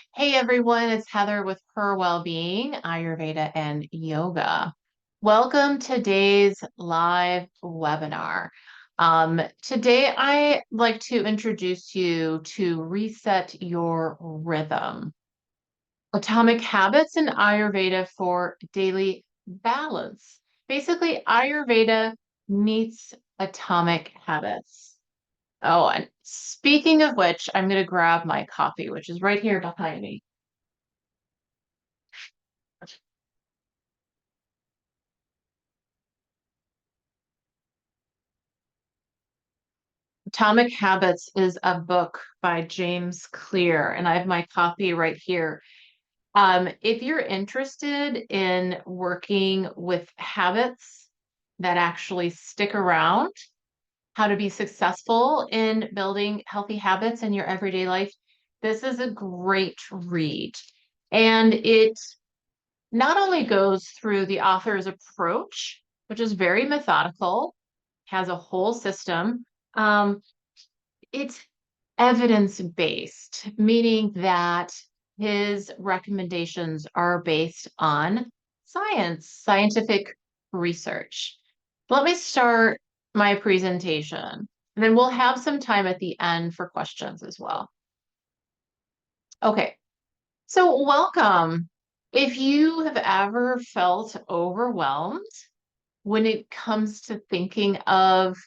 Hey everyone, it's Heather with Her Wellbeing, Ayurveda and Yoga. Welcome to today's live webinar. Today I'd like to introduce you to reset your rhythm. Atomic habits in Ayurveda for daily balance. Basically, Ayurveda meets atomic habits. Oh, and speaking of which, I'm going to grab my coffee, which is right here behind me. Atomic Habits is a book by James Clear, and I have my copy right here. If you're interested in working with habits that actually stick around, how to be successful in building healthy habits in your everyday life, this is a great read. And it not only goes through the author's approach, which is very methodical, has a whole system. Um, it's evidence-based, meaning that his recommendations are based on science, scientific research. Let me start my presentation, and then we'll have some time at the end for questions as well. Okay, so welcome. If you have ever felt overwhelmed when it comes to thinking of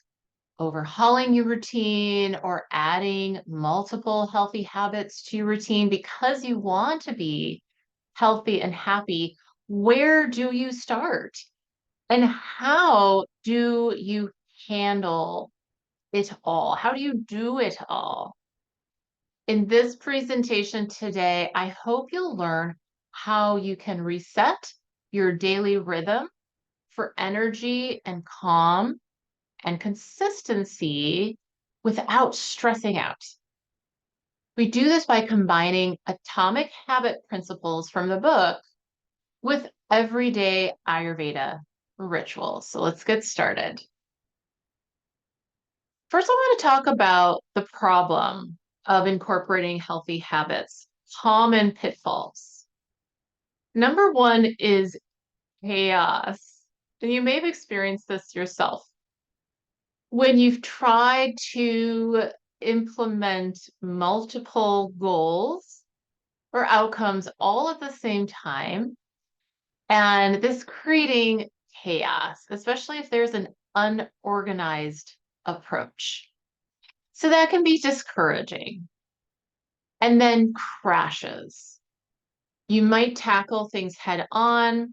overhauling your routine or adding multiple healthy habits to your routine because you want to be healthy and happy, where do you start? And how do you handle it all? How do you do it all? In this presentation today, I hope you'll learn how you can reset your daily rhythm for energy and calm and consistency without stressing out. We do this by combining atomic habit principles from the book with everyday Ayurveda rituals. So let's get started. First, I want to talk about the problem of incorporating healthy habits, common pitfalls. Number one is chaos. And you may have experienced this yourself. When you've tried to implement multiple goals or outcomes all at the same time, and this creating chaos, especially if there's an unorganized approach. So that can be discouraging. And then crashes. You might tackle things head on,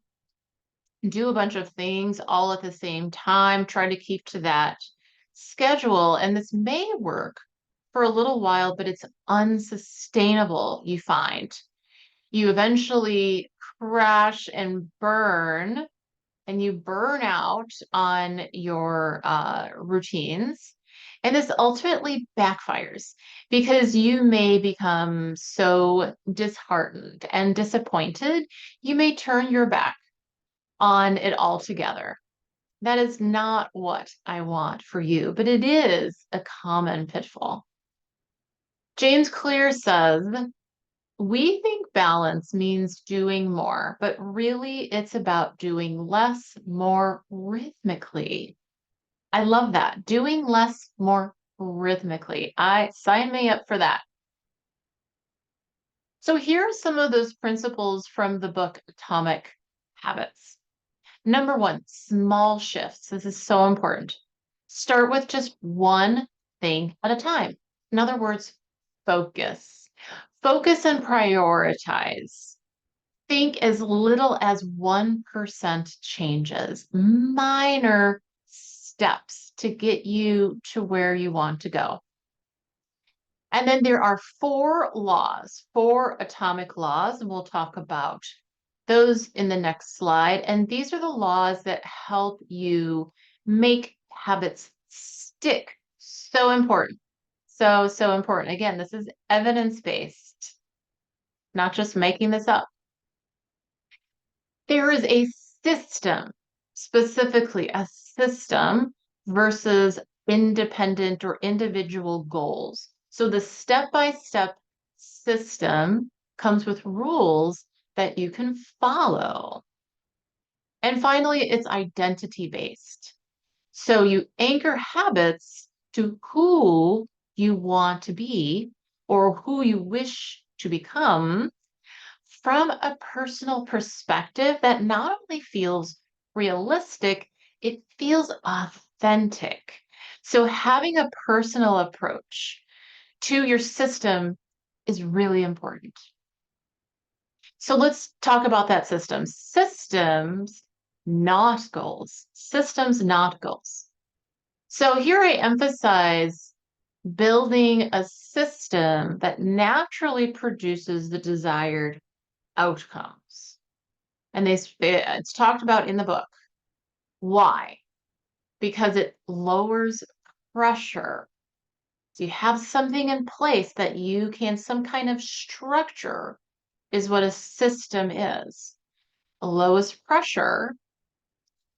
do a bunch of things all at the same time, try to keep to that schedule. And this may work for a little while, but it's unsustainable, you find. You eventually crash and burn, and you burn out on your routines. And this ultimately backfires because you may become so disheartened and disappointed, you may turn your back on it altogether. That is not what I want for you, but it is a common pitfall. James Clear says, we think balance means doing more, but really it's about doing less more rhythmically. I love that. Doing less more rhythmically. I sign me up for that. So here are some of those principles from the book Atomic Habits. Number one, small shifts. This is so important. Start with just one thing at a time. In other words, focus. Focus and prioritize. Think as little as 1% changes, minor steps to get you to where you want to go. And then there are four laws, four atomic laws, and we'll talk about those in the next slide. And these are the laws that help you make habits stick. So important. So important. Again, this is evidence-based, not just making this up. There is a system, specifically a system versus independent or individual goals. So the step-by-step system comes with rules that you can follow. And finally, it's identity based. So you anchor habits to who you want to be or who you wish to become from a personal perspective that not only feels realistic, it feels authentic. So having a personal approach to your system is really important. So let's talk about that system. Systems, not goals. Systems, not goals. So here I emphasize building a system that naturally produces the desired outcomes. And it's talked about in the book. Why? Because it lowers pressure. So you have something in place that you can, some kind of structure is what a system is. It lowers pressure.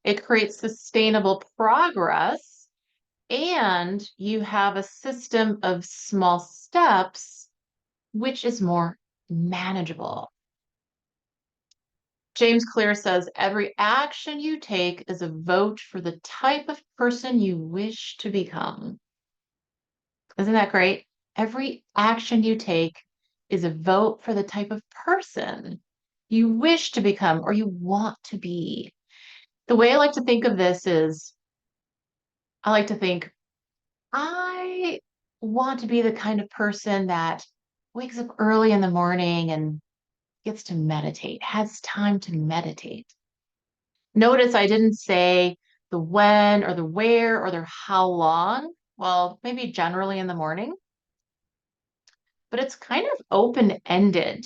It creates sustainable progress. And you have a system of small steps, which is more manageable. James Clear says, every action you take is a vote for the type of person you wish to become. Isn't that great? Every action you take is a vote for the type of person you wish to become or you want to be. The way I like to think of this is I like to think, I want to be the kind of person that wakes up early in the morning and gets to meditate, has time to meditate. Notice I didn't say the when or the where or the how long. Well, maybe generally in the morning, but it's kind of open-ended.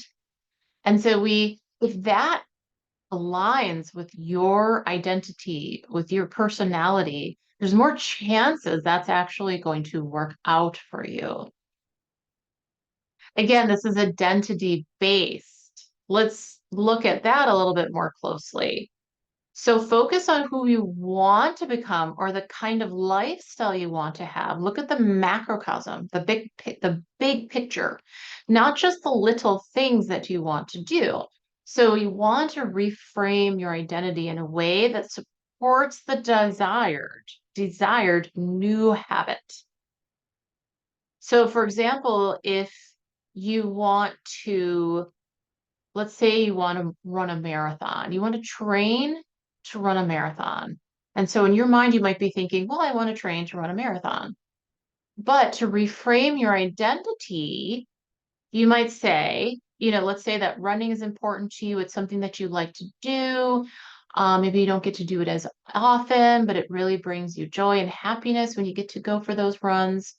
And so if that aligns with your identity, with your personality, there's more chances that's actually going to work out for you. Again, this is identity based. Let's look at that a little bit more closely. So focus on who you want to become or the kind of lifestyle you want to have. Look at the macrocosm, the big picture, not just the little things that you want to do. So you want to reframe your identity in a way that supports the desired new habit. So for example, if you want to, let's say you want to run a marathon, you want to train to run a marathon. And so in your mind, you might be thinking, well, I want to train to run a marathon. But to reframe your identity, you might say, let's say that running is important to you. It's something that you like to do. Maybe you don't get to do it as often, but it really brings you joy and happiness when you get to go for those runs.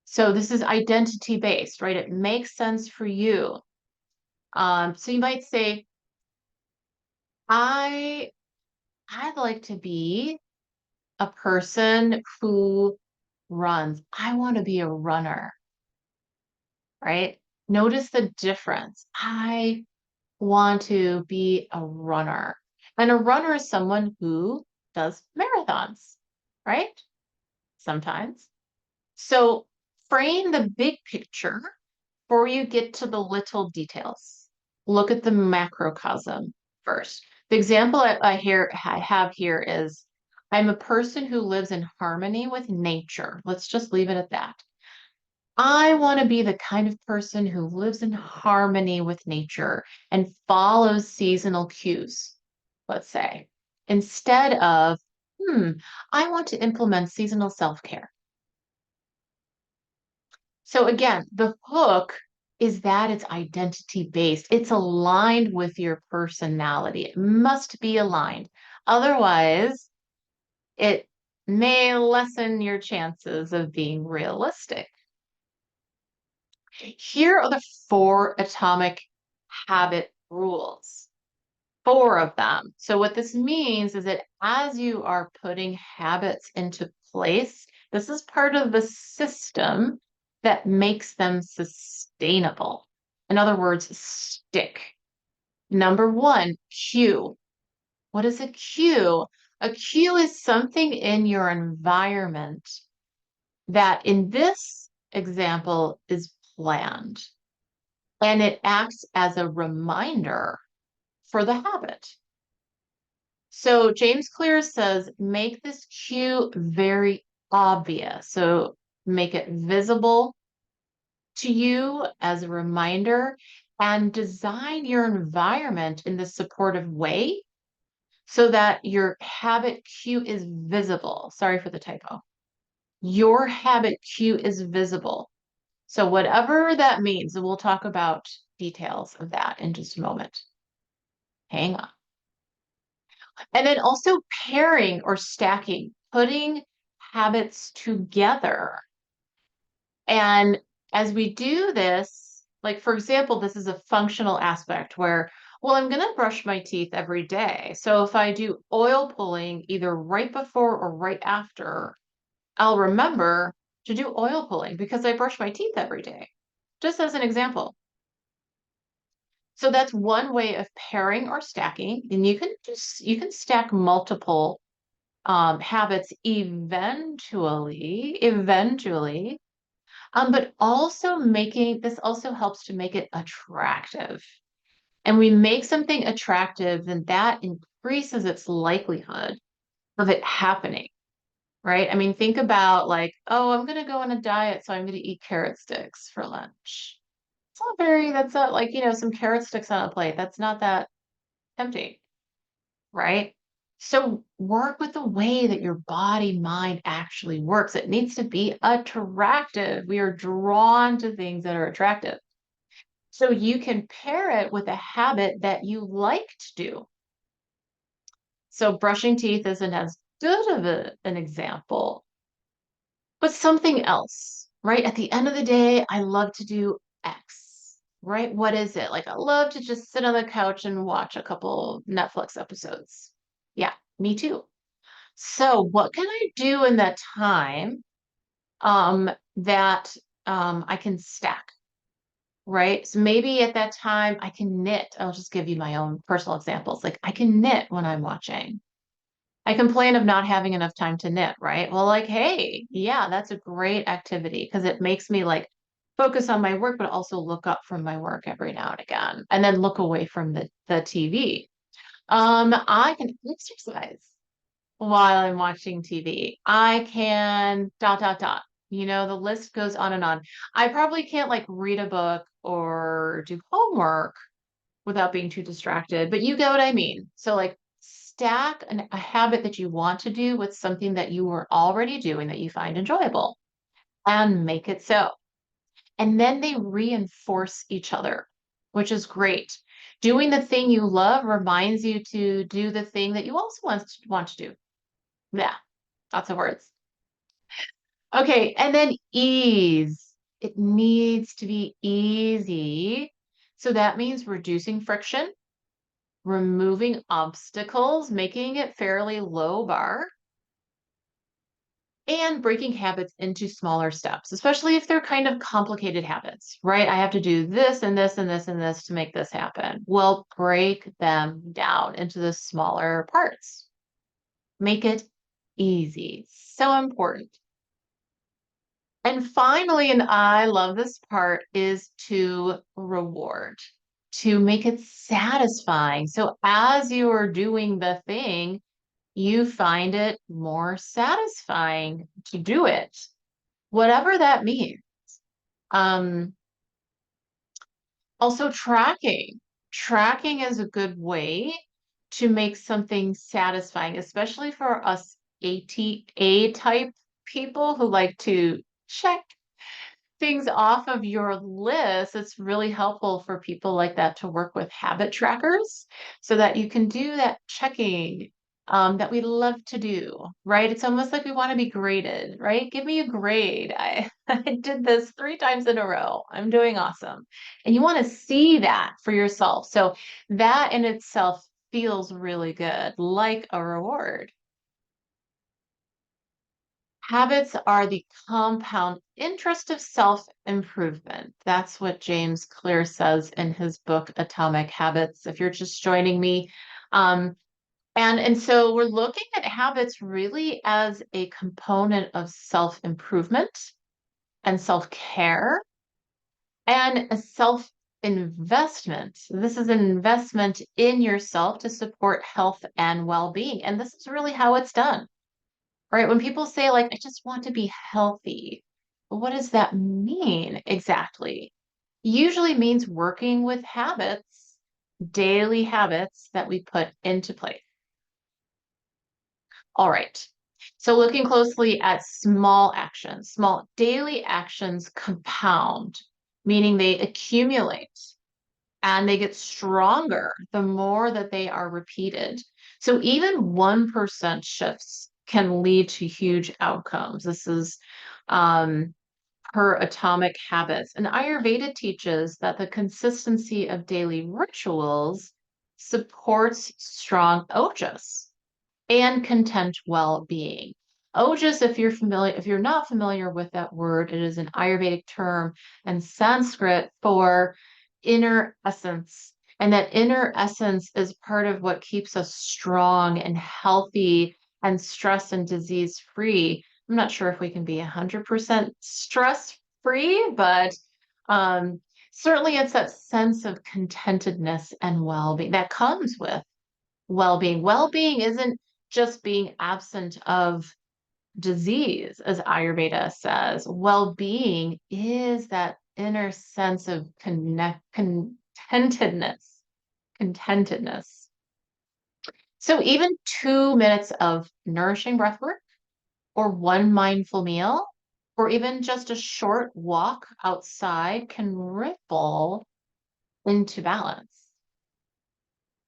So this is identity based, right? It makes sense for you. So you might say, I'd like to be a person who runs. I want to be a runner, right? Notice the difference. I want to be a runner. And a runner is someone who does marathons, right? Sometimes. So frame the big picture before you get to the little details. Look at the macrocosm first. The example I have here is I'm a person who lives in harmony with nature. Let's just leave it at that. I want to be the kind of person who lives in harmony with nature and follows seasonal cues, let's say, instead of, I want to implement seasonal self-care. So again, the hook is that it's identity based. It's aligned with your personality. It must be aligned. Otherwise, it may lessen your chances of being realistic. Here are the 4 atomic habit rules. 4 of them. So what this means is that as you are putting habits into place, this is part of the system that makes them sustainable. In other words, stick. Number 1, cue. What is a cue? A cue is something in your environment that in this example is planned. and it acts as a reminder for the habit. So James Clear says, make this cue very obvious. So make it visible to you as a reminder and design your environment in this supportive way so that your habit cue is visible. Sorry for the typo. Your habit cue is visible. So whatever that means, and we'll talk about details of that in just a moment. Hang on. And then also pairing or stacking, putting habits together. And as we do this, like for example, this is a functional aspect where, well, I'm going to brush my teeth every day. So if I do oil pulling either right before or right after, I'll remember to do oil pulling because I brush my teeth every day, just as an example. So that's one way of pairing or stacking. And you can stack multiple habits eventually, but also making this also helps to make it attractive. And we make something attractive, then that increases its likelihood of it happening, right? I mean, think about like, oh, I'm going to go on a diet, so I'm going to eat carrot sticks for lunch. That's not like, some carrot sticks on a plate. That's not that tempting, right? So work with the way that your body mind actually works. It needs to be attractive. We are drawn to things that are attractive. So you can pair it with a habit that you like to do. So brushing teeth isn't as good of an example, but something else, right? At the end of the day, I love to do X, right? What is it? Like I love to just sit on the couch and watch a couple Netflix episodes. Yeah, me too. So what can I do in that time that I can stack, right? So maybe at that time I can knit. I'll just give you my own personal examples. Like I can knit when I'm watching. I complain of not having enough time to knit, right? Well, like, hey, yeah, that's a great activity because it makes me like focus on my work, but also look up from my work every now and again, and then look away from the TV. I can exercise while I'm watching TV. I can dot, dot, dot. The list goes on and on. I probably can't like read a book or do homework without being too distracted, but you get what I mean. So, like, stack a habit that you want to do with something that you were already doing that you find enjoyable and make it so. And then they reinforce each other, which is great. Doing the thing you love reminds you to do the thing that you also want to do. Yeah, lots of words. Okay, and then ease. It needs to be easy. So that means reducing friction, removing obstacles, making it fairly low bar, and breaking habits into smaller steps, especially if they're kind of complicated habits, right? I have to do this and this and this and this to make this happen. Well, break them down into the smaller parts. Make it easy. So important. And finally, and I love this part, is to reward, to make it satisfying. So as you are doing the thing, you find it more satisfying to do it, whatever that means. Um, Also, tracking. Tracking is a good way to make something satisfying, especially for us ATA type people who like to check things off of your list. It's really helpful for people like that to work with habit trackers so that you can do that checking that we love to do, right? It's almost like we want to be graded, right? Give me a grade. I did this 3 times in a row. I'm doing awesome. And you want to see that for yourself. So that in itself feels really good, like a reward. Habits are the compound interest of self-improvement. That's what James Clear says in his book, Atomic Habits, if you're just joining me. And so we're looking at habits really as a component of self-improvement and self-care and a investment. This is an investment in yourself to support health and well-being. And this is really how it's done, right? When people say, like, I just want to be healthy, what does that mean exactly? Usually means working with habits, daily habits that we put into place. All right. So looking closely at small actions, small daily actions compound, meaning they accumulate and they get stronger the more that they are repeated. So even 1% shifts can lead to huge outcomes. This is um, per atomic habits. And Ayurveda teaches that the consistency of daily rituals supports strong ojas and content well-being. Ojas, if you're not familiar with that word, it is an Ayurvedic term and Sanskrit for inner essence. And that inner essence is part of what keeps us strong and healthy and stress and disease free. I'm not sure if we can be 100% stress free, but um, certainly it's that sense of contentedness and well-being that comes with well-being. Well-being isn't just being absent of disease, as Ayurveda says. Well-being is that inner sense of contentedness, contentedness. So even 2 minutes of nourishing breath work or one mindful meal, or even just a short walk outside can ripple into balance.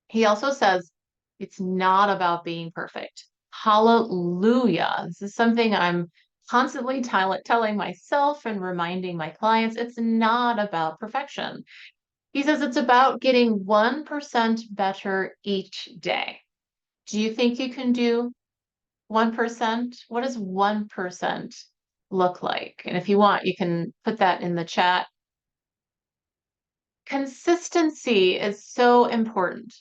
He also says it's not about being perfect. Hallelujah. This is something I'm constantly telling myself and reminding my clients. It's not about perfection. He says it's about getting 1% better each day. Do you think you can do 1%? What does 1% look like? And if you want, you can put that in the chat. Consistency is so important,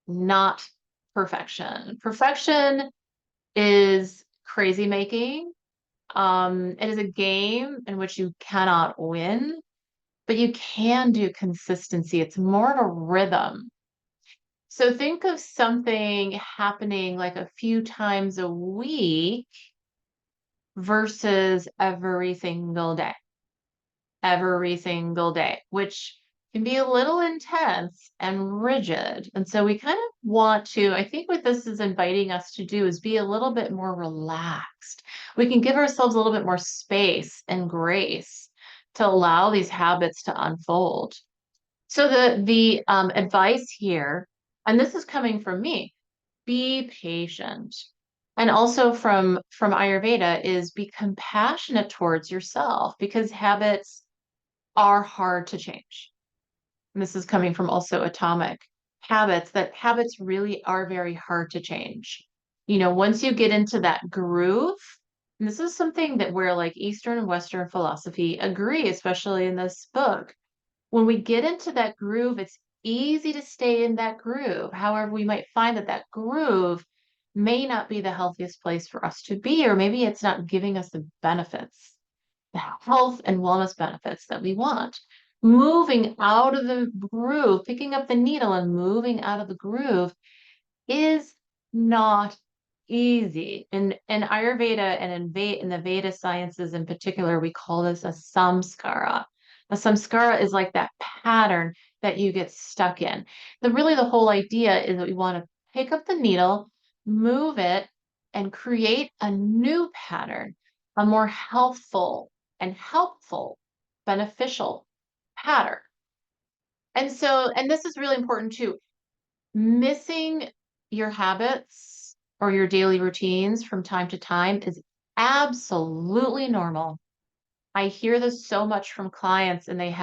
not perfection. Perfection is crazy making. It is a game in which you cannot win, but you can do consistency. It's more of a rhythm. So think of something happening like a few times a week versus every single day, which can be a little intense and rigid. And so we kind of want to, I think what this is inviting us to do is be a little bit more relaxed. We can give ourselves a little bit more space and grace to allow these habits to unfold. So the advice here, and this is coming from me, be patient. And also from Ayurveda is be compassionate towards yourself because habits are hard to change. And this is coming from also atomic habits, that habits really are very hard to change. You know, once you get into that groove, and this is something that where like Eastern and Western philosophy agree, especially in this book. When we get into that groove, it's easy to stay in that groove. However, we might find that that groove may not be the healthiest place for us to be, or maybe it's not giving us the benefits, the health and wellness benefits that we want. Moving out of the groove, picking up the needle and moving out of the groove is not easy. In Ayurveda and in the Veda sciences in particular, we call this a samskara. A samskara is like that pattern that you get stuck in. The whole idea is that we want to pick up the needle, move it, and create a new pattern, a more healthful and helpful, beneficial pattern. And this is really important too. Missing your habits or your daily routines from time to time is absolutely normal. I hear this so much from clients and they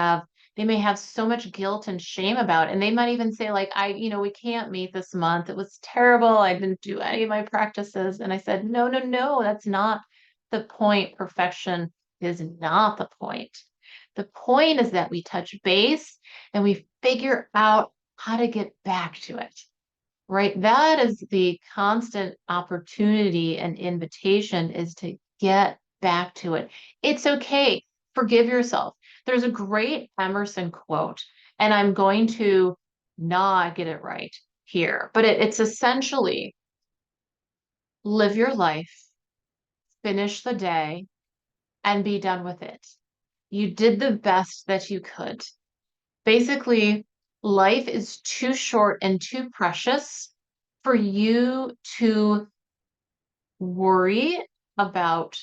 may have so much guilt and shame about it. And they might even say like, we can't meet this month. It was terrible. I didn't do any of my practices. And I said, no, no, no, that's not the point. Perfection is not the point. The point is that we touch base and we figure out how to get back to it, right? That is the constant opportunity and invitation is to get back to it. It's okay. Forgive yourself. There's a great Emerson quote, and I'm going to not get it right here. But it's essentially live your life, finish the day, and be done with it. You did the best that you could. Basically, life is too short and too precious for you to worry about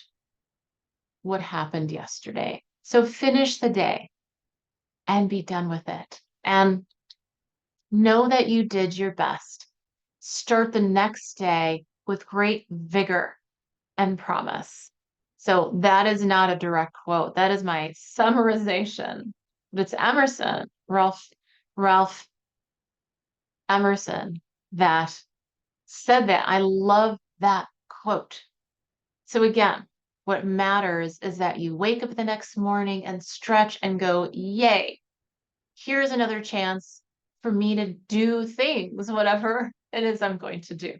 what happened yesterday. So finish the day and be done with it. And know that you did your best. Start the next day with great vigor and promise. So that is not a direct quote. That is my summarization. But it's Emerson, Ralph Emerson, that said that. I love that quote. So again, what matters is that you wake up the next morning and stretch and go, yay, here's another chance for me to do things, whatever it is I'm going to do.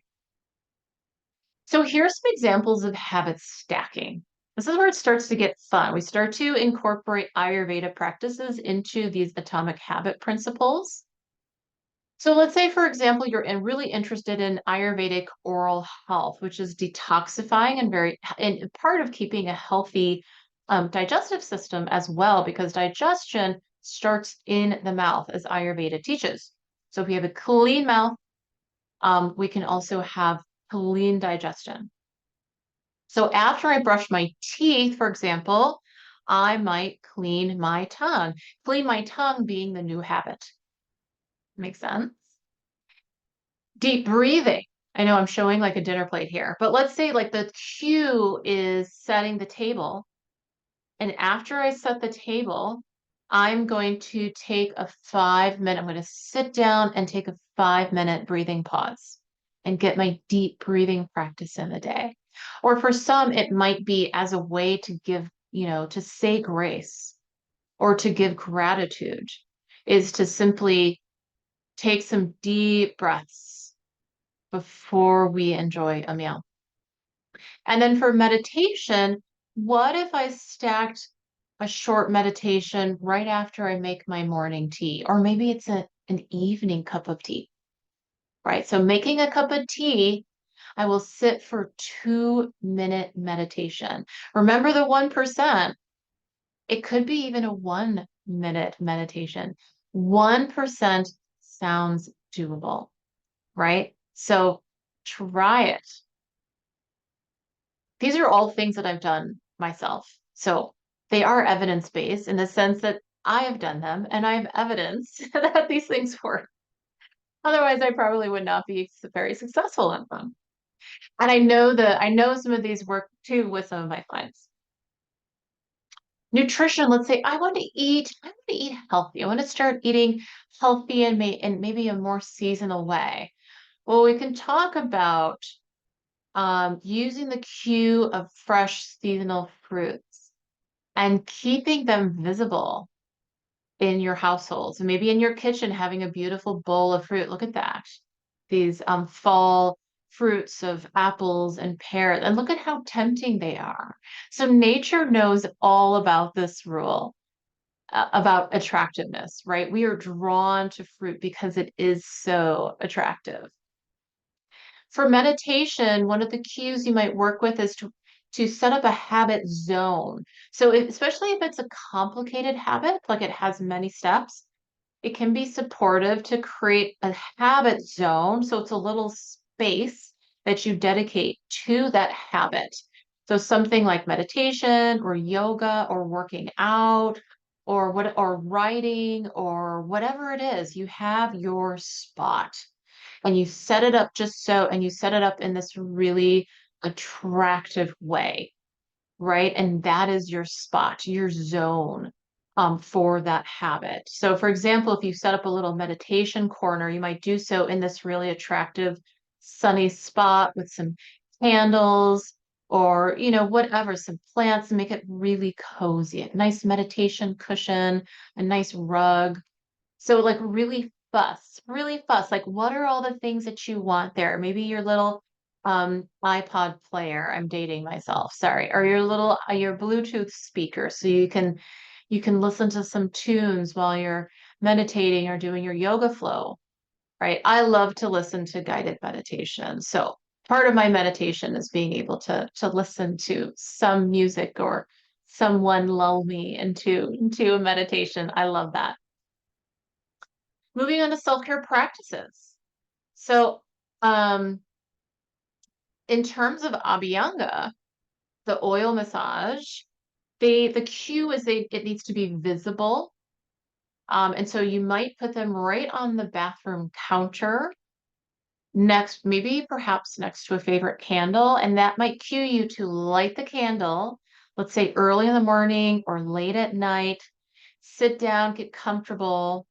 So here's some examples of habit stacking. This is where it starts to get fun. We start to incorporate Ayurveda practices into these atomic habit principles. So let's say, for example, really interested in Ayurvedic oral health, which is detoxifying and and part of keeping a healthy digestive system as well, because digestion starts in the mouth, as Ayurveda teaches. So if we have a clean mouth, we can also have clean digestion. So after I brush my teeth, for example, I might clean my tongue. Clean my tongue being the new habit. Makes sense? Deep breathing. I know I'm showing like a dinner plate here, but let's say like the cue is setting the table. And after I set the table, I'm going to take a 5 minute, I'm going to sit down and take a 5 minute breathing pause and get my deep breathing practice in the day. Or for some, it might be as a way to give, to say grace or to give gratitude, is to simply take some deep breaths before we enjoy a meal. And then for meditation, what if I stacked a short meditation right after I make my morning tea? Or maybe it's an evening cup of tea, right? So making a cup of tea, I will sit for 2 minute meditation. Remember the 1%. It could be even a 1 minute meditation. 1% sounds doable, right? So try it. These are all things that I've done myself. So they are evidence-based in the sense that I have done them and I have evidence that these things work. Otherwise, I probably would not be very successful at them. And I know some of these work too with some of my clients. Nutrition, let's say I want to eat healthy. I want to start eating healthy and maybe a more seasonal way. Well, we can talk about using the cue of fresh seasonal fruits and keeping them visible in your households. Maybe in your kitchen, having a beautiful bowl of fruit. Look at that. These fall fruits of apples and pears. And look at how tempting they are. So nature knows all about this rule. About attractiveness, right? We are drawn to fruit because it is so attractive. For meditation, one of the cues you might work with is to set up a habit zone. So especially if it's a complicated habit, like it has many steps, it can be supportive to create a habit zone. So it's a little space that you dedicate to that habit. So something like meditation or yoga or working out or writing or whatever it is, you have your spot and you set it up and you set it up in this really attractive way, right? And that is your spot, your zone for that habit. So, for example, if you set up a little meditation corner, you might do so in this really attractive, sunny spot with some candles or, whatever, some plants, and make it really cozy. A nice meditation cushion, a nice rug. So like really fuss. Like what are all the things that you want there? Maybe your little iPod player. I'm dating myself, sorry. Or your Bluetooth speaker so you can listen to some tunes while you're meditating or doing your yoga flow, right? I love to listen to guided meditation. So part of my meditation is being able to listen to some music or someone lull me into a meditation. I love that. Moving on to self-care practices. So, um, in terms of Abhyanga, the oil massage, the cue is it needs to be visible. And so you might put them right on the bathroom counter next, maybe perhaps next to a favorite candle, and that might cue you to light the candle, let's say early in the morning or late at night. Sit down, get comfortable,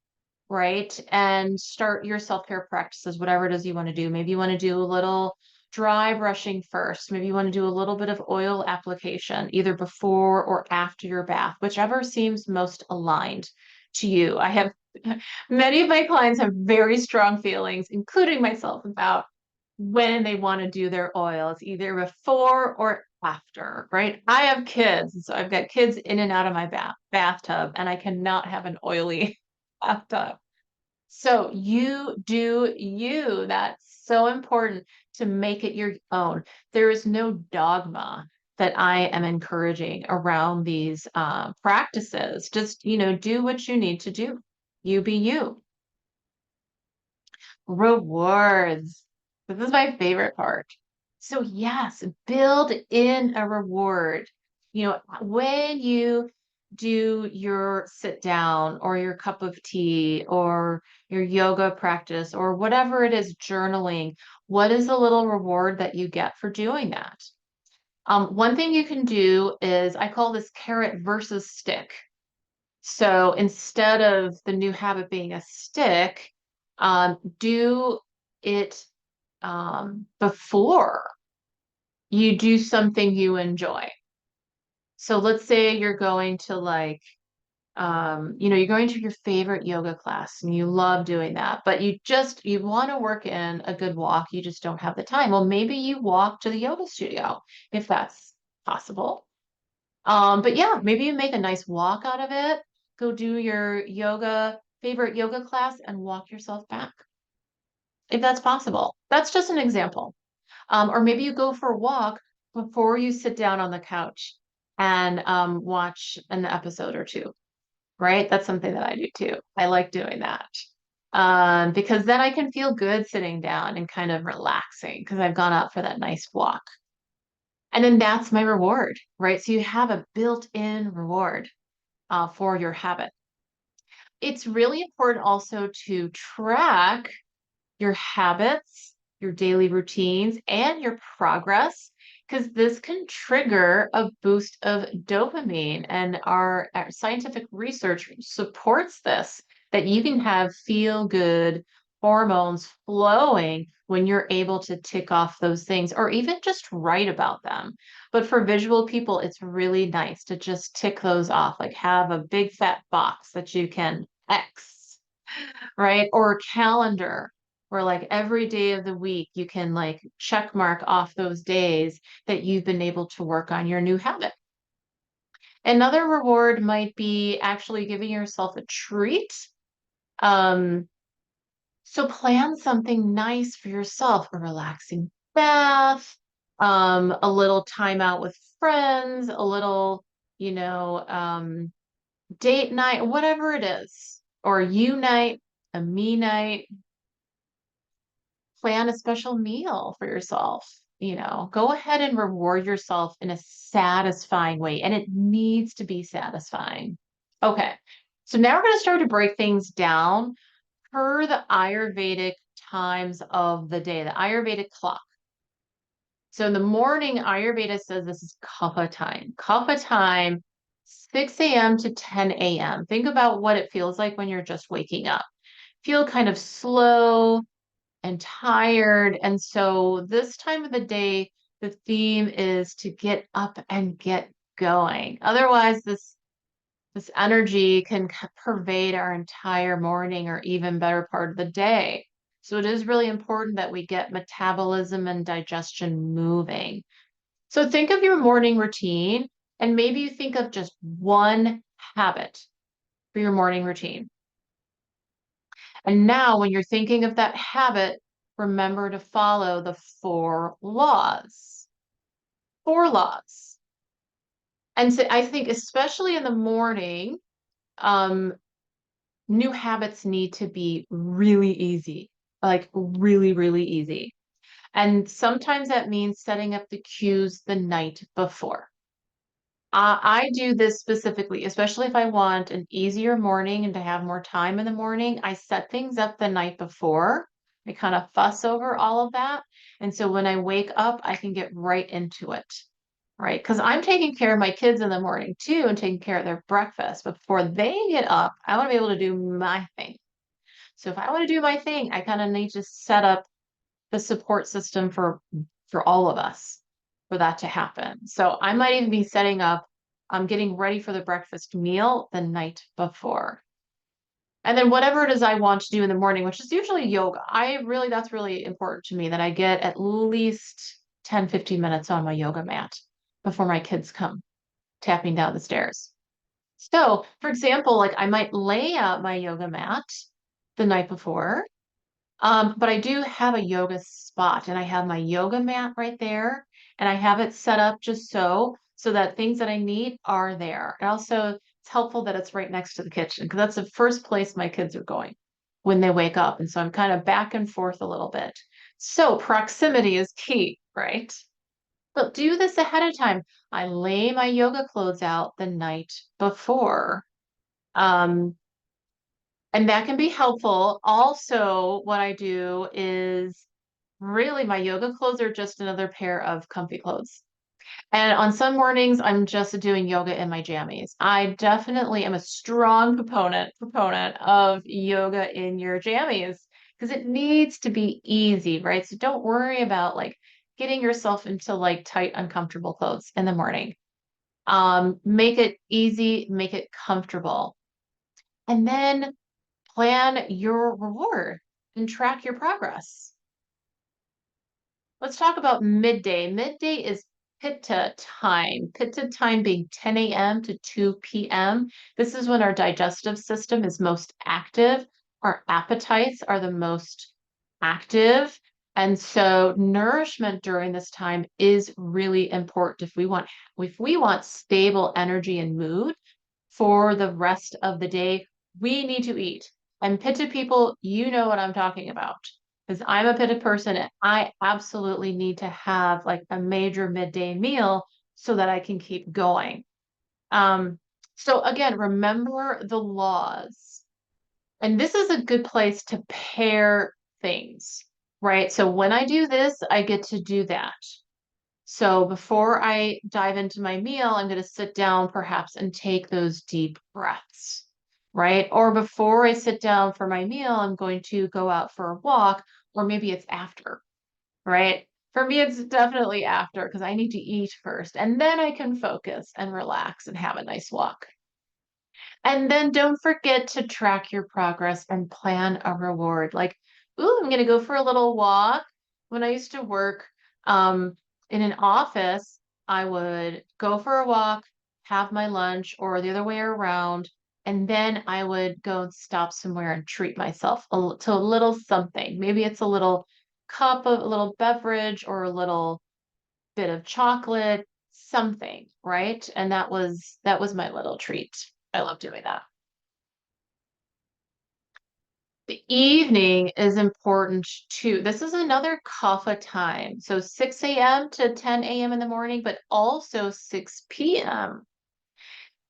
right? And start your self-care practices, whatever it is you want to do. Maybe you want to do a little dry brushing first. Maybe you want to do a little bit of oil application, either before or after your bath, whichever seems most aligned to you. I have many of my clients have very strong feelings, including myself, about when they want to do their oil. It's either before or after, right? I have kids, so I've got kids in and out of my bathtub, and I cannot have an oily bathtub. So you do you. That's so important to make it your own. There is no dogma that I am encouraging around these practices. Just, do what you need to do. You be you. Rewards. This is my favorite part. So yes, build in a reward. When you do your sit down or your cup of tea or your yoga practice or whatever it is, journaling, what is the little reward that you get for doing that? One thing you can do is I call this carrot versus stick. So instead of the new habit being a stick, do it before you do something you enjoy. So let's say you're going to you're going to your favorite yoga class and you love doing that, but you want to work in a good walk. You just don't have the time. Well, maybe you walk to the yoga studio if that's possible. But yeah, maybe you make a nice walk out of it. Go do your favorite yoga class and walk yourself back if that's possible. That's just an example. Or maybe you go for a walk before you sit down on the couch and watch an episode or two, right? That's something that I do too. I like doing that. Because then I can feel good sitting down and kind of relaxing because I've gone out for that nice walk. And then that's my reward, right? So you have a built-in reward for your habit. It's really important also to track your habits, your daily routines, and your progress, because this can trigger a boost of dopamine. And our scientific research supports this, that you can have feel good hormones flowing when you're able to tick off those things or even just write about them. But for visual people, it's really nice to just tick those off, like have a big fat box that you can X, right? Or a calendar where like every day of the week you can like check mark off those days that you've been able to work on your new habit. Another reward might be actually giving yourself a treat. Um, so plan something nice for yourself, a relaxing bath, a little time out with friends, a little, you know, date night, whatever it is, or you night, a me night. Plan a special meal for yourself. Go ahead and reward yourself in a satisfying way, and it needs to be satisfying. Okay, so now we're going to start to break things down per the Ayurvedic times of the day, the Ayurvedic clock. So in the morning, Ayurveda says this is kapha time. Kapha time, 6 a.m. to 10 a.m. Think about what it feels like when you're just waking up. Feel kind of slow and tired. And so this time of the day, the theme is to get up and get going. Otherwise, this energy can pervade our entire morning or even better part of the day. So it is really important that we get metabolism and digestion moving. So think of your morning routine and maybe you think of just one habit for your morning routine. And now when you're thinking of that habit, remember to follow the four laws. Four laws. And so I think especially in the morning, um, new habits need to be really easy, like really, really easy. And sometimes that means setting up the cues the night before. I do this specifically, especially if I want an easier morning and to have more time in the morning. I set things up the night before. I kind of fuss over all of that. And so when I wake up, I can get right into it, right? Because I'm taking care of my kids in the morning too and taking care of their breakfast. But before they get up, I want to be able to do my thing. So if I want to do my thing, I kind of need to set up the support system for all of us for that to happen. So I might even be setting up, I'm getting ready for the breakfast meal the night before. And then whatever it is I want to do in the morning, which is usually yoga. That's really important to me that I get at least 10, 15 minutes on my yoga mat before my kids come tapping down the stairs. So, for example, like I might lay out my yoga mat the night before, but I do have a yoga spot and I have my yoga mat right there and I have it set up just so that things that I need are there. And also it's helpful that it's right next to the kitchen because that's the first place my kids are going when they wake up. And so I'm kind of back and forth a little bit. So proximity is key, right? But do this ahead of time. I lay my yoga clothes out the night before. Um, and that can be helpful. Also, what I do is really my yoga clothes are just another pair of comfy clothes. And on some mornings, I'm just doing yoga in my jammies. I definitely am a strong proponent of yoga in your jammies because it needs to be easy, right? So don't worry about like getting yourself into like tight, uncomfortable clothes in the morning. Make it easy, make it comfortable. And then plan your reward and track your progress. Let's talk about midday. Midday is pitta time. Pitta time being 10 a.m. to 2 p.m. This is when our digestive system is most active. Our appetites are the most active. And so nourishment during this time is really important if we want stable energy and mood for the rest of the day, we need to eat. And Pitta people, you know what I'm talking about. Because I'm a Pitta person and I absolutely need to have like a major midday meal so that I can keep going. Um, so again, remember the laws. And this is a good place to pair things, right? So when I do this, I get to do that. So before I dive into my meal, I'm going to sit down perhaps and take those deep breaths, right? Or before I sit down for my meal, I'm going to go out for a walk, or maybe it's after, right? For me, it's definitely after because I need to eat first, and then I can focus and relax and have a nice walk. And then don't forget to track your progress and plan a reward. Like, ooh, I'm going to go for a little walk. When I used to work in an office, I would go for a walk, have my lunch, or the other way around. And then I would go and stop somewhere and treat myself to a little something. Maybe it's a little cup of a little beverage or a little bit of chocolate, something, right? And that was my little treat. I love doing that. The evening is important too. This is another kapha time. So 6 a.m. to 10 a.m. in the morning, but also 6 p.m.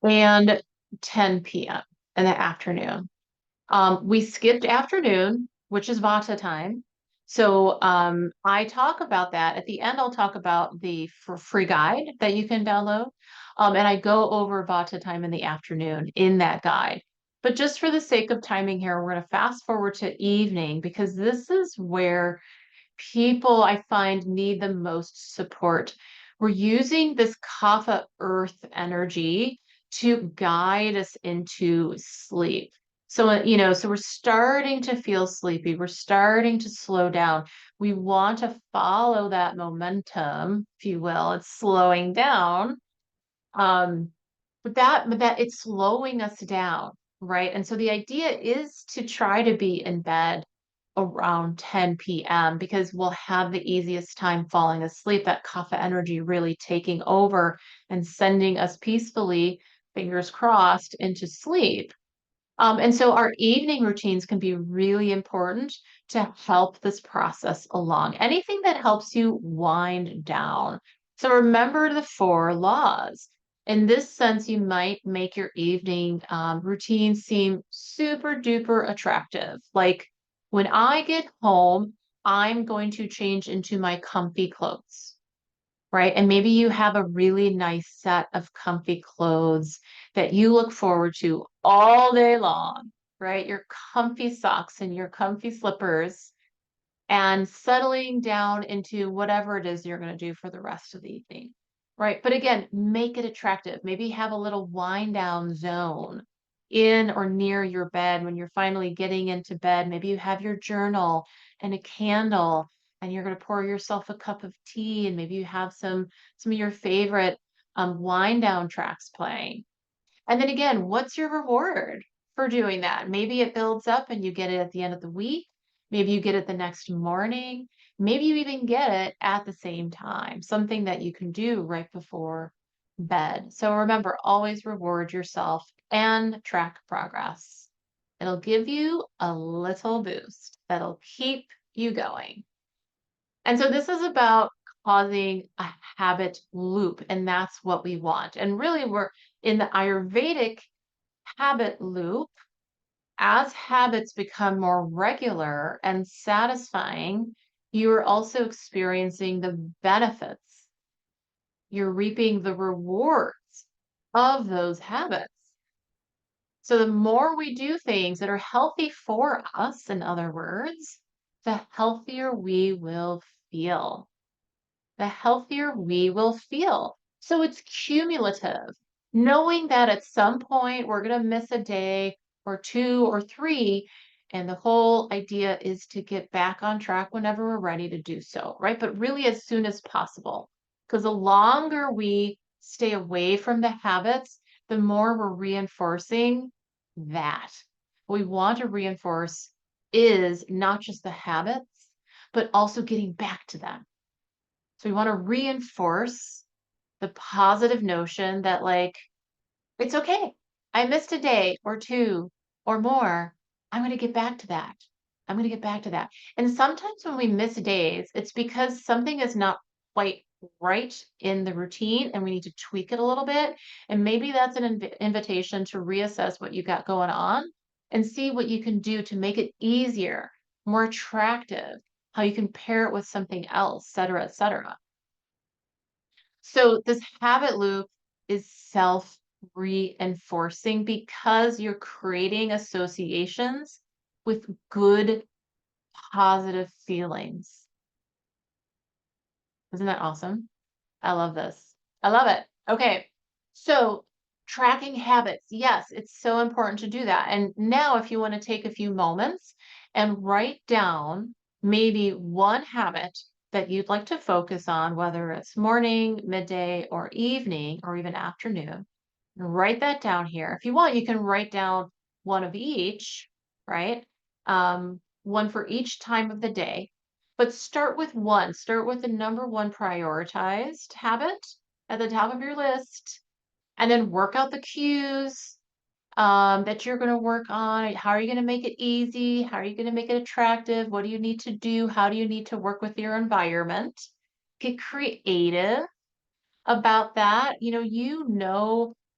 and 10 p.m. in the afternoon. We skipped afternoon, which is Vata time. So I talk about that. At the end, I'll talk about the free guide that you can download. And I go over Vata time in the afternoon in that guide. But just for the sake of timing here, we're going to fast forward to evening because this is where people I find need the most support. We're using this kapha earth energy to guide us into sleep. So, so we're starting to feel sleepy. We're starting to slow down. We want to follow that momentum, if you will. It's slowing down. But that it's slowing us down. right? And so the idea is to try to be in bed around 10 p.m. because we'll have the easiest time falling asleep, that kapha energy really taking over and sending us peacefully, fingers crossed, into sleep. And so our evening routines can be really important to help this process along. Anything that helps you wind down. So remember the four laws. In this sense, you might make your evening routine seem super duper attractive. Like when I get home, I'm going to change into my comfy clothes, right? And maybe you have a really nice set of comfy clothes that you look forward to all day long, right? Your comfy socks and your comfy slippers and settling down into whatever it is you're going to do for the rest of the evening, right? But again, make it attractive. Maybe have a little wind down zone in or near your bed when you're finally getting into bed. Maybe you have your journal and a candle and you're going to pour yourself a cup of tea and maybe you have some of your favorite wind down tracks playing. And then again, what's your reward for doing that? Maybe it builds up and you get it at the end of the week. Maybe you get it the next morning. Maybe you even get it at the same time, something that you can do right before bed. So remember, always reward yourself and track progress. It'll give you a little boost that'll keep you going. And so this is about causing a habit loop, and that's what we want. And really, we're in the Ayurvedic habit loop. As habits become more regular and satisfying, you are also experiencing the benefits. You're reaping the rewards of those habits. So the more we do things that are healthy for us, in other words, the healthier we will feel. The healthier we will feel. So it's cumulative. Knowing that at some point we're going to miss a day or two or three, and the whole idea is to get back on track whenever we're ready to do so, right? But really as soon as possible. Because the longer we stay away from the habits, the more we're reinforcing that. What we want to reinforce is not just the habits, but also getting back to them. So we want to reinforce the positive notion that, like, it's okay. I missed a day or two or more. I'm going to get back to that. I'm going to get back to that. And sometimes when we miss days, it's because something is not quite right in the routine and we need to tweak it a little bit. And maybe that's an invitation to reassess what you got going on and see what you can do to make it easier, more attractive, how you can pair it with something else, et cetera, et cetera. So this habit loop is self-reinforcing because you're creating associations with good, positive feelings. Isn't that awesome? I love this. I love it. Okay. So tracking habits. Yes, it's so important to do that. And now if you want to take a few moments and write down maybe one habit that you'd like to focus on, whether it's morning, midday, or evening, or even afternoon, write that down here. If you want, you can write down one of each, right? One for each time of the day. But start with one. Start with the number one prioritized habit at the top of your list, and then work out the cues that you're going to work on. How are you going to make it easy? How are you going to make it attractive? What do you need to do? How do you need to work with your environment? Get creative about that. You know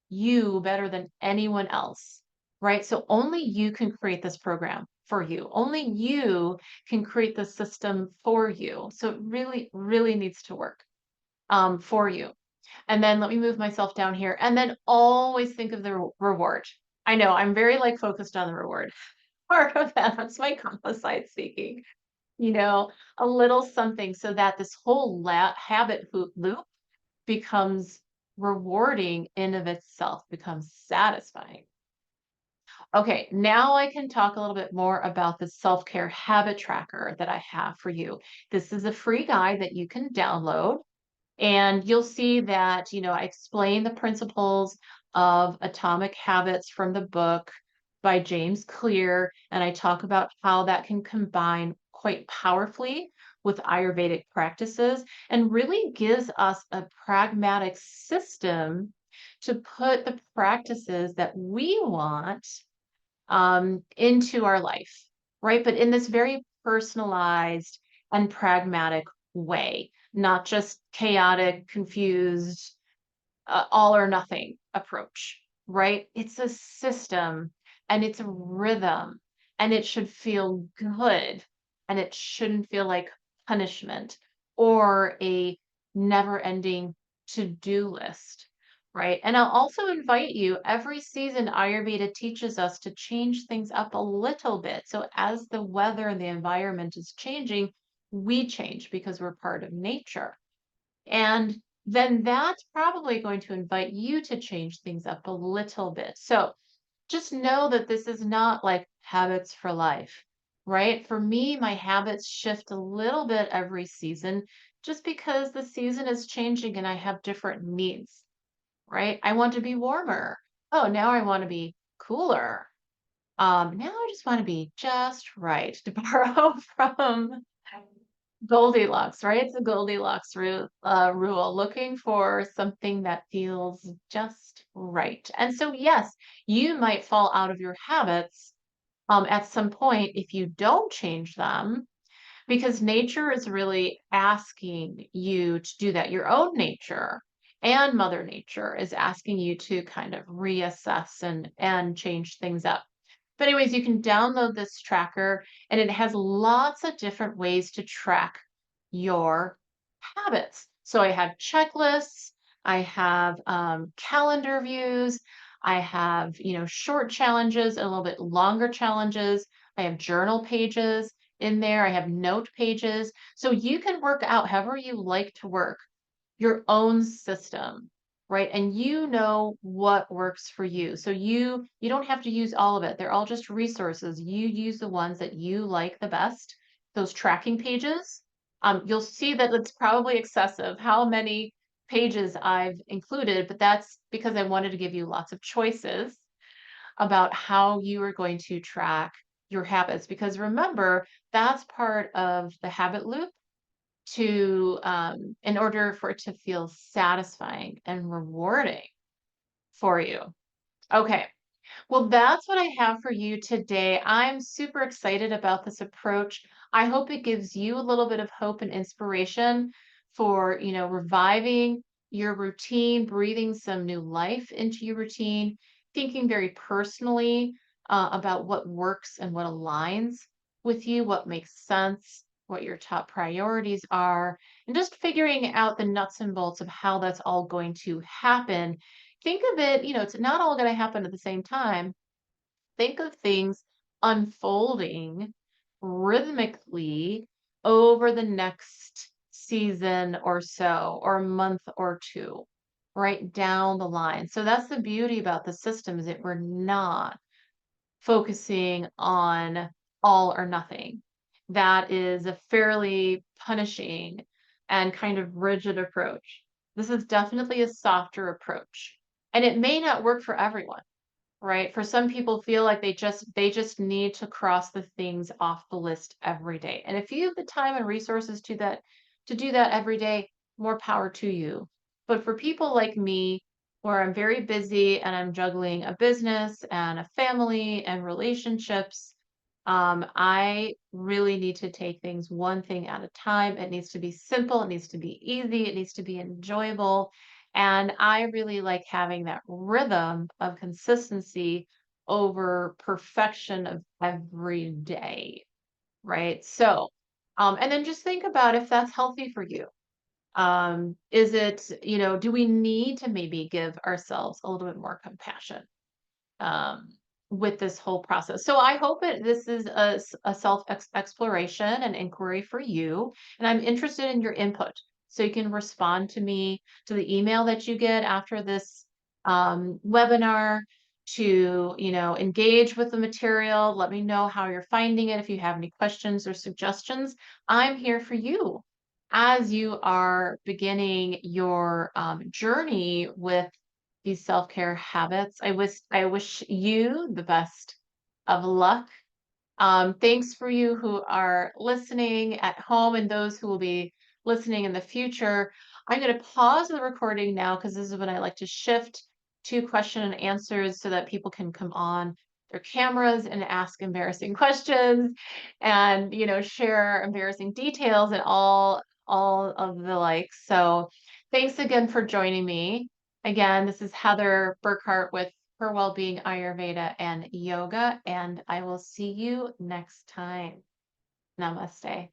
you better than anyone else, right? So only you can create this program for you. Only you can create the system for you. So it really, really needs to work for you. And then let me move myself down here. And then always think of the reward. I know I'm very like focused on the reward part of that. That's my composite speaking. A little something so that this whole habit loop becomes rewarding in of itself, becomes satisfying. Okay, now I can talk a little bit more about the self-care habit tracker that I have for you. This is a free guide that you can download. And you'll see that, I explain the principles of atomic habits from the book. by James Clear, and I talk about how that can combine quite powerfully with Ayurvedic practices and really gives us a pragmatic system to put the practices that we want into our life, right? But in this very personalized and pragmatic way, not just chaotic, confused, all or nothing approach, right? It's a system and it's a rhythm and it should feel good and it shouldn't feel like punishment or a never ending to do list, right? And I'll also invite you, every season, Ayurveda teaches us to change things up a little bit. So as the weather and the environment is changing, we change because we're part of nature. And then that's probably going to invite you to change things up a little bit. So just know that this is not like habits for life, right? For me, my habits shift a little bit every season just because the season is changing and I have different needs, right? I want to be warmer. Oh, now I want to be cooler. Now I just want to be just right, to borrow from Goldilocks, right? It's a Goldilocks rule, looking for something that feels just right. And so, yes, you might fall out of your habits at some point if you don't change them, because nature is really asking you to do that. Your own nature and Mother Nature is asking you to kind of reassess and change things up. But anyways, you can download this tracker and it has lots of different ways to track your habits. So I have checklists, I have calendar views, I have, short challenges, a little bit longer challenges. I have journal pages in there. I have note pages. So you can work out however you like to work your own system, right? And you know what works for you. So you don't have to use all of it. They're all just resources. You use the ones that you like the best. Those tracking pages, you'll see that it's probably excessive how many pages I've included, but that's because I wanted to give you lots of choices about how you are going to track your habits. Because remember, that's part of the habit loop to in order for it to feel satisfying and rewarding for you. Okay. Well, that's what I have for you today. I'm super excited about this approach. I hope it gives you a little bit of hope and inspiration for, reviving your routine, breathing some new life into your routine, thinking very personally about what works and what aligns with you, what makes sense, what your top priorities are, and just figuring out the nuts and bolts of how that's all going to happen. Think of it, it's not all going to happen at the same time. Think of things unfolding rhythmically over the next season or so, or month or two, right down the line. So that's the beauty about the system, is that we're not focusing on all or nothing. That is a fairly punishing and kind of rigid approach. This is definitely a softer approach. And it may not work for everyone, right? For some people feel like they just need to cross the things off the list every day. And if you have the time and resources to do that every day, more power to you. But for people like me, where I'm very busy and I'm juggling a business and a family and relationships, I really need to take things one thing at a time. It needs to be simple, it needs to be easy, it needs to be enjoyable. And I really like having that rhythm of consistency over perfection of every day, right? So, and then just think about if that's healthy for you. Is it, do we need to maybe give ourselves a little bit more compassion? um, with this whole process. So I hope that this is a self exploration and inquiry for you. And I'm interested in your input. So you can respond to me to the email that you get after this webinar, to, engage with the material. Let me know how you're finding it. If you have any questions or suggestions, I'm here for you as you are beginning your journey with these self-care habits. I wish you the best of luck. Thanks for you who are listening at home and those who will be listening in the future. I'm going to pause the recording now because this is when I like to shift to question and answers so that people can come on their cameras and ask embarrassing questions and, share embarrassing details and all of the like. So thanks again for joining me. Again, this is Heather Burkhart with Her Wellbeing Ayurveda and Yoga, and I will see you next time. Namaste.